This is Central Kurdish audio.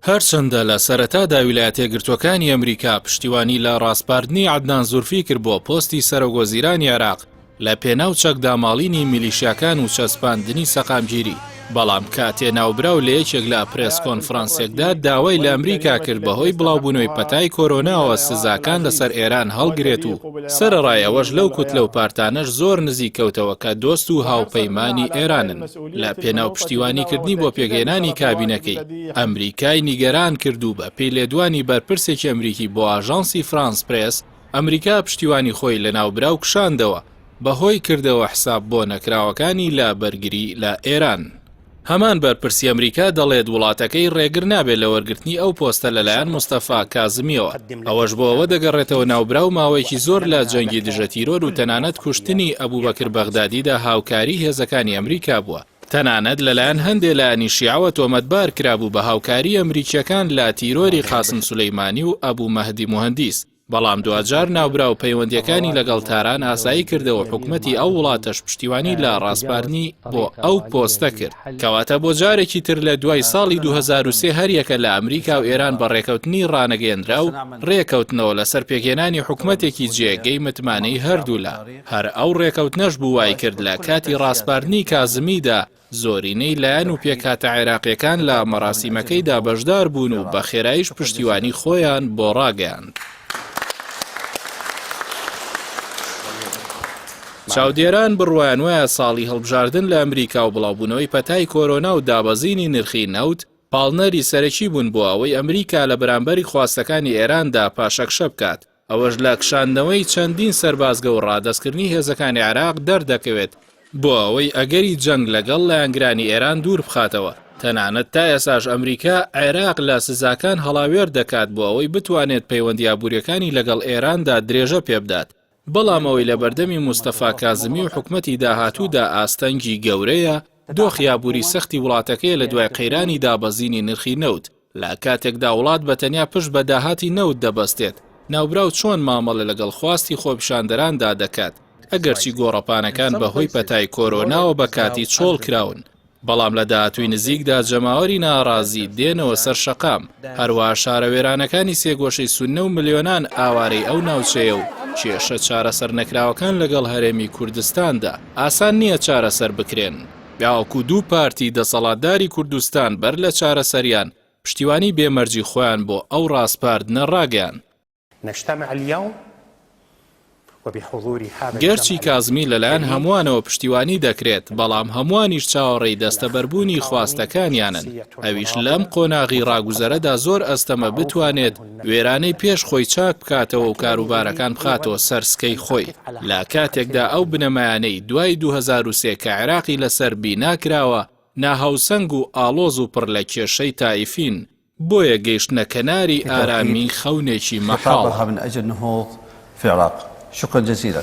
هەرچەندە لە سەرەتادا ویلایەتە یەکگرتووەکانی ئەمریکا پشتیوانی لە ڕاستپاردنی عەدنان زولفی کرد بۆ پۆستی سەرۆکوەزیرانی عێراق لە پێناو چەکداماڵینی میلیشیاکان و چەسپاندنی سەقامگیری، بەڵام کاتێ ناوبراو لە یەکێک لە پرێس کۆنفرانسێکدا داوای لە ئەمریکا کرد بەهۆی بڵاوبوونەوەی پەتای کۆرۆناوە سزاکان لەسەر ئێران هەڵگرێت و سەرەڕای ئەوەش لەو کوتلە و پارتانەش زۆر نزیک کەوتەوە کە دۆست و هاوپەیمانی ئێرانن. لە پێناو پشتیوانیکردنی بۆ پێگەێنانی کابینەکەی ئەمریکای نیگەران کرد و بە پێی لێدوانی بەرپرسێکی ئەمریکی بۆ ئاژانسی فرانس پرێس ئەمریکا پشتیوانی خۆی لە ناوبراو کشاندەوە بەهۆی کردەوە حساب بۆ نەکراوەکانی لا بەرگری لە ئێران. هەمان بەرپرسی ئەمریکا دەڵێت وڵاتەکەی ڕێگر نابێت لە وەرگرتنی ئەو پۆستە لەلایەن مستەفا کازمیەوە. ئەوەش بۆ ئەوە دەگەڕێتەوە ناوبراو ماوەیەکی زۆر لە جەنگی دژە تیرۆر و تەنانەت کوشتنی ئەبوبەکر بەغدادیدا هاوکاری هێزەکانی ئەمریکا بووە. تەنانەت لەلایەن هەندێک لایەنی شیعەوە تۆمەتبار کرابوو بە هاوکاری ئەمریکیەکان لە تیرۆری قاسم سولەیمانی و ئەبوو مەهدی موهەندیس. بەڵام دوجار ناوبراو پەیوەندیەکانی لەگەڵ تاران ئاسایی کردەوە حکومەتی ئەو وڵاتەش پشتیوانی لە ڕاستپاردنی بۆ ئەو پۆستە کرد. کەواتە بۆ جارێکی تر لە دوای ساڵی 2003 هەریەکە لە ئەمریکا و ئێران بە ڕێکەوتنی ڕانەگەیەندرا و ڕێکەوتنەوە لەسەر پێگەێنانی حکومەتێکی جێگەی متمانەی هەردوولا. هەر ئەو ڕێکەوتنەش بوو وای کرد لە کاتی ڕاستپاردنی کازمیدا زۆرینەی لایەن و پێکاتە عێراقیەکان لە مەراسیمەکەیدا بەشدار بوون و بە خێراییش پشتیوانی خۆیان بۆ ڕاگەیاند. چاودێران بڕوایان وایە ساڵی هەڵبژاردن لە ئەمریکا و بڵاوبوونەوەی پەتای کۆرۆنا و دابەزینی نرخی نەوت پاڵنەری سەرەکی بوون بۆ ئەوەی ئەمریکا لە بەرامبەری خواستەکانی ئێراندا پاشەکشە بکات. ئەوەش لە کشاندنەوەی چەندین سەربازگە و ڕادەستکردنی هێزەکانی عێراق دەردەکەوێت بۆ ئەوەی ئەگەری جەنگ لەگەڵ لایەنگرانی ئێران دوور بخاتەوە. تەنانەت تا ئێساش ئەمریکا عێراق لە سزاکان هەڵاوێر دەکات بۆ ئەوەی بتوانێت پەیوەندی ئابوووریەکانی لەگەڵ ئێراندا درێژە پێبدات. بەڵام ئەوەی لە بەردەمی مستەفا کازمی و حکومەتی داهاتوودا ئاستەنگی گەورەیە دۆخی ئابووری سەختی وڵاتەکەی لە دوای قەیرانی دابەزینی نرخی نەوت. لە کاتێکدا وڵات بەتەنیا پشت بە داهاتی نەوت دەبەستێت، ناوبراو چۆن مامەڵە لەگەڵ خواستی خۆپیشاندەراندا دەکات ئەگەرچی گۆڕەپانەکان بەهۆی پەتای کۆرۆناوە بە کاتی چۆڵ کراون. بەڵام لە داهاتووی نزیکدا جەماوەری ناڕازی دێنەوە سەر شەقام. هەروەها شارەوێرانەکانی سێگۆشەی سوننە و ملیۆنان ئاوارەی ئەو ناوچەیە و کێشە چارەسەر نەکراوەکان لەگەڵ هەرێمی کوردستاندا ئاسان نییە چارەسەر بکرێن. یاوەکو دوو پارتی دەسەڵاتداری کوردستان بەر لە چارەسەریان پشتیوانی بێمەرجی خۆیان بۆ ئەو ڕاستپاردنە ڕاگەیان. گەرچی کازمی لەلایەن هەمووانەوە پشتیوانی دەکرێت، بەڵام هەمووانیش چاوەڕێی دەستەبەربوونی خواستەکانیانن. ئەویش لەم قۆناغی ڕاگوزەرەدا زۆر ئەستەمە بتوانێت وێرانەی پێش خۆی چاک بکاتەوە و کاروبارەکان بخاتەوە سەرسکەی خۆی. لە کاتێکدا ئەو بنەمایانەی دوای 2003 کە عێراقی لەسەر بیناکراوە ناهاوسەنگ و ئاڵۆز و پڕ لە کێشەی تایفین، بۆیە گەیشتنە کەناری ئارامی خەونێکی مەحاڵ. شكرا جزيلا.